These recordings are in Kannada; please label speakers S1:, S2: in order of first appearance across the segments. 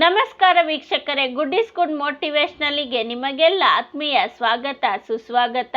S1: ನಮಸ್ಕಾರ ವೀಕ್ಷಕರೇ, ಗುಡ್ ಇಸ್ ಗುಡ್ ಮೋಟಿವೇಶನಲ್ಗೆ ನಿಮಗೆಲ್ಲ ಆತ್ಮೀಯ ಸ್ವಾಗತ ಸುಸ್ವಾಗತ.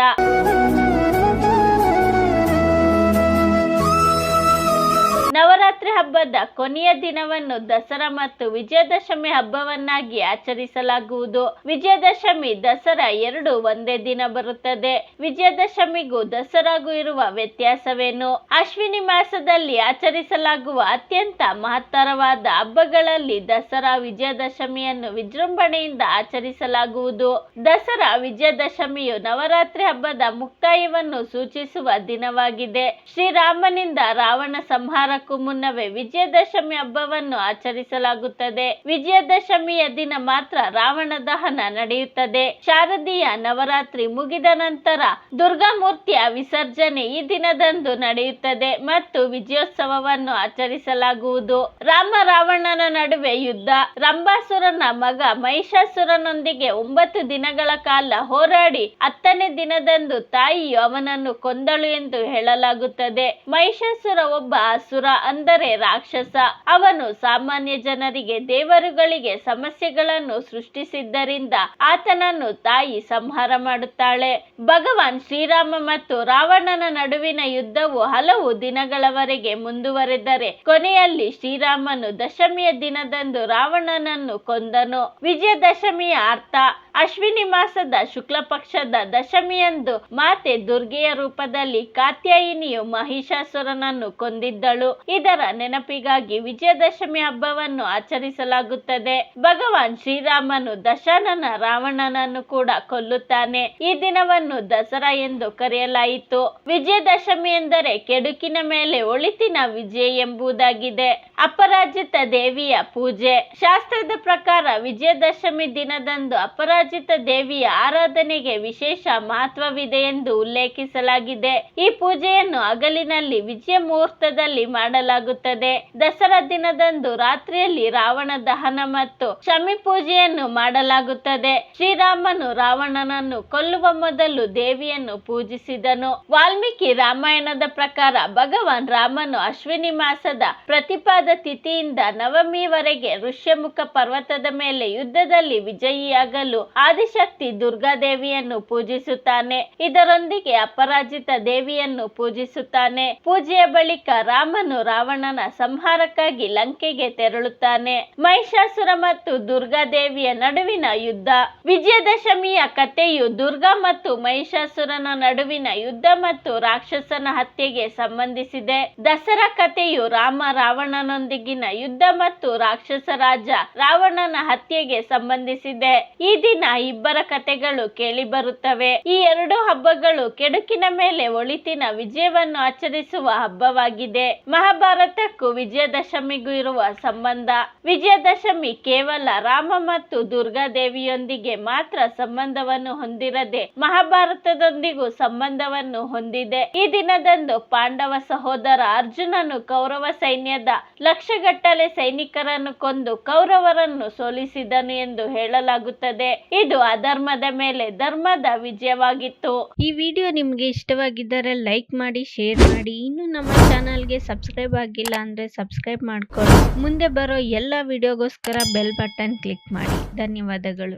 S1: ನವರಾತ್ರಿ ಹಬ್ಬದ ಕೊನೆಯ ದಿನವನ್ನು ದಸರಾ ಮತ್ತು ವಿಜಯದಶಮಿ ಹಬ್ಬವನ್ನಾಗಿ ಆಚರಿಸಲಾಗುವುದು. ವಿಜಯದಶಮಿ ದಸರಾ ಎರಡು ಒಂದೇ ದಿನ ಬರುತ್ತದೆ. ವಿಜಯದಶಮಿಗೂ ದಸರಾಗೂ ಇರುವ ವ್ಯತ್ಯಾಸವೇನು? ಅಶ್ವಿನಿ ಮಾಸದಲ್ಲಿ ಆಚರಿಸಲಾಗುವ ಅತ್ಯಂತ ಮಹತ್ತರವಾದ ಹಬ್ಬಗಳಲ್ಲಿ ದಸರಾ ವಿಜಯದಶಮಿಯನ್ನು ವಿಜೃಂಭಣೆಯಿಂದ ಆಚರಿಸಲಾಗುವುದು. ದಸರಾ ವಿಜಯದಶಮಿಯು ನವರಾತ್ರಿ ಹಬ್ಬದ ಮುಕ್ತಾಯವನ್ನು ಸೂಚಿಸುವ ದಿನವಾಗಿದೆ. ಶ್ರೀರಾಮನಿಂದ ರಾವಣ ಸಂಹಾರಕ್ಕೂ ಮುನ್ನವೇ ವಿಜಯದಶಮಿ ಹಬ್ಬವನ್ನು ಆಚರಿಸಲಾಗುತ್ತದೆ. ವಿಜಯದಶಮಿಯ ದಿನ ಮಾತ್ರ ರಾವಣ ದಹನ ನಡೆಯುತ್ತದೆ. ಶಾರದೀಯ ನವರಾತ್ರಿ ಮುಗಿದ ನಂತರ ದುರ್ಗಾಮೂರ್ತಿಯ ವಿಸರ್ಜನೆ ಈ ದಿನದಂದು ನಡೆಯುತ್ತದೆ ಮತ್ತು ವಿಜಯೋತ್ಸವವನ್ನು ಆಚರಿಸಲಾಗುವುದು. ರಾಮ ರಾವಣನ ನಡುವೆ ಯುದ್ಧ. ರಂಭಾಸುರನ ಮಗ ಮಹಿಷಾಸುರನೊಂದಿಗೆ 9 ದಿನಗಳ ಕಾಲ ಹೋರಾಡಿ 10ನೇ ದಿನದಂದು ತಾಯಿಯು ಅವನನ್ನು ಕೊಂದಳು ಎಂದು ಹೇಳಲಾಗುತ್ತದೆ. ಮಹಿಷಾಸುರ ಒಬ್ಬ ಅಸುರ, ಅಂದರೆ ರಾಕ್ಷಸ. ಅವನು ಸಾಮಾನ್ಯ ಜನರಿಗೆ, ದೇವರುಗಳಿಗೆ ಸಮಸ್ಯೆಗಳನ್ನು ಸೃಷ್ಟಿಸಿದ್ದರಿಂದ ಆತನನ್ನು ತಾಯಿ ಸಂಹಾರ ಮಾಡುತ್ತಾಳೆ. ಭಗವಾನ್ ಶ್ರೀರಾಮ ಮತ್ತು ರಾವಣನ ನಡುವಿನ ಯುದ್ಧವು ಹಲವು ದಿನಗಳವರೆಗೆ ಮುಂದುವರೆದರೆ ಕೊನೆಯಲ್ಲಿ ಶ್ರೀರಾಮನು ದಶಮಿಯ ದಿನದಂದು ರಾವಣನನ್ನು ಕೊಂದನು. ವಿಜಯದಶಮಿಯ ಅರ್ಥ: ಅಶ್ವಿನಿ ಮಾಸದ ಶುಕ್ಲ ಪಕ್ಷದ ದಶಮಿಯಂದು ಮಾತೆ ದುರ್ಗೆಯ ರೂಪದಲ್ಲಿ ಕಾತ್ಯಾಯಿನಿಯು ಮಹಿಷಾಸುರನನ್ನು ಕೊಂದಿದ್ದಳು. ಇದರ ನೆನಪಿಗಾಗಿ ವಿಜಯದಶಮಿ ಹಬ್ಬವನ್ನು ಆಚರಿಸಲಾಗುತ್ತದೆ. ಭಗವಾನ್ ಶ್ರೀರಾಮನು ದಶಾನನ ರಾವಣನನ್ನು ಕೂಡ ಕೊಲ್ಲುತ್ತಾನೆ. ಈ ದಿನವನ್ನು ದಸರಾ ಎಂದು ಕರೆಯಲಾಯಿತು. ವಿಜಯದಶಮಿ ಎಂದರೆ ಕೆಡುಕಿನ ಮೇಲೆ ಒಳಿತಿನ ವಿಜಯ ಎಂಬುದಾಗಿದೆ. ಅಪರಾಜಿತ ದೇವಿಯ ಪೂಜೆ. ಶಾಸ್ತ್ರದ ಪ್ರಕಾರ ವಿಜಯದಶಮಿ ದಿನದಂದು ಅಪರಾಜಿತ ದೇವಿಯ ಆರಾಧನೆಗೆ ವಿಶೇಷ ಮಹತ್ವವಿದೆ ಎಂದು ಉಲ್ಲೇಖಿಸಲಾಗಿದೆ. ಈ ಪೂಜೆಯನ್ನು ಹಗಲಿನಲ್ಲಿ ವಿಜಯ ಮುಹೂರ್ತದಲ್ಲಿ ಮಾಡಲಾಗುತ್ತದೆ. ದಸರಾ ದಿನದಂದು ರಾತ್ರಿಯಲ್ಲಿ ರಾವಣ ದಹನ ಮತ್ತು ಶಮಿ ಪೂಜೆಯನ್ನು ಮಾಡಲಾಗುತ್ತದೆ. ಶ್ರೀರಾಮನು ರಾವಣನನ್ನು ಕೊಲ್ಲುವ ಮೊದಲು ದೇವಿಯನ್ನು ಪೂಜಿಸಿದನು. ವಾಲ್ಮೀಕಿ ರಾಮಾಯಣದ ಪ್ರಕಾರ ಭಗವಾನ್ ರಾಮನು ಅಶ್ವಿನಿ ಮಾಸದ ಪ್ರತಿಪಾದ ತಿಥಿಯಿಂದ ನವಮಿವರೆಗೆ ಋಷ್ಯಮುಖ ಪರ್ವತದ ಮೇಲೆ ಯುದ್ಧದಲ್ಲಿ ವಿಜಯಿಯಾಗಲು ಆದಿಶಕ್ತಿ ದುರ್ಗಾದೇವಿಯನ್ನು ಪೂಜಿಸುತ್ತಾನೆ. ಇದರೊಂದಿಗೆ ಅಪರಾಜಿತ ದೇವಿಯನ್ನು ಪೂಜಿಸುತ್ತಾನೆ. ಪೂಜೆಯ ಬಳಿಕ ರಾಮನು ರಾವಣನ ಸಂಹಾರಕ್ಕಾಗಿ ಲಂಕೆಗೆ ತೆರಳುತ್ತಾನೆ. ಮಹಿಷಾಸುರ ಮತ್ತು ದುರ್ಗಾದೇವಿಯ ನಡುವಿನ ಯುದ್ಧ. ವಿಜಯದಶಮಿಯ ಕಥೆಯು ದುರ್ಗಾ ಮತ್ತು ಮಹಿಷಾಸುರನ ನಡುವಿನ ಯುದ್ಧ ಮತ್ತು ರಾಕ್ಷಸನ ಹತ್ಯೆಗೆ ಸಂಬಂಧಿಸಿದೆ. ದಸರಾ ಕಥೆಯು ರಾಮ ರಾವಣನೊಂದಿಗಿನ ಯುದ್ಧ ಮತ್ತು ರಾಕ್ಷಸ ರಾಜ ರಾವಣನ ಹತ್ಯೆಗೆ ಸಂಬಂಧಿಸಿದೆ. ಈ ದಿನ ಇಬ್ಬರ ಕಥೆಗಳು ಕೇಳಿ ಬರುತ್ತವೆ. ಈ ಎರಡು ಹಬ್ಬಗಳು ಕೆಡುಕಿನ ಮೇಲೆ ಒಳಿತಿನ ವಿಜಯವನ್ನು ಆಚರಿಸುವ ಹಬ್ಬವಾಗಿದೆ. ಮಹಾಭಾರತಕ್ಕೂ ವಿಜಯದಶಮಿಗೂ ಇರುವ ಸಂಬಂಧ. ವಿಜಯದಶಮಿ ಕೇವಲ ರಾಮ ಮತ್ತು ದುರ್ಗಾದೇವಿಯೊಂದಿಗೆ ಮಾತ್ರ ಸಂಬಂಧವನ್ನು ಹೊಂದಿರದೆ ಮಹಾಭಾರತದೊಂದಿಗೂ ಸಂಬಂಧವನ್ನು ಹೊಂದಿದೆ. ಈ ದಿನದಂದು ಪಾಂಡವ ಸಹೋದರ ಅರ್ಜುನನು ಕೌರವ ಸೈನ್ಯದ ಲಕ್ಷಗಟ್ಟಲೆ ಸೈನಿಕರನ್ನು ಕೊಂದು ಕೌರವರನ್ನು ಸೋಲಿಸಿದನು ಎಂದು ಹೇಳಲಾಗುತ್ತದೆ. ಇದು ಅಧರ್ಮದ ಮೇಲೆ ಧರ್ಮದ ವಿಜಯವಾಗಿತ್ತು.
S2: ಈ ವಿಡಿಯೋ ನಿಮಗೆ ಇಷ್ಟವಾಗಿದ್ದರೆ ಲೈಕ್ ಮಾಡಿ, ಶೇರ್ ಮಾಡಿ. ಇನ್ನು ನಮ್ಮ ಚಾನಲ್ಗೆ ಸಬ್ಸ್ಕ್ರೈಬ್ ಆಗಿಲ್ಲ ಅಂದ್ರೆ ಸಬ್ಸ್ಕ್ರೈಬ್ ಮಾಡ್ಕೊಳ್ಳಿ. ಮುಂದೆ ಬರೋ ಎಲ್ಲ ವಿಡಿಯೋಗೋಸ್ಕರ ಬೆಲ್ ಬಟನ್ ಕ್ಲಿಕ್ ಮಾಡಿ. ಧನ್ಯವಾದಗಳು.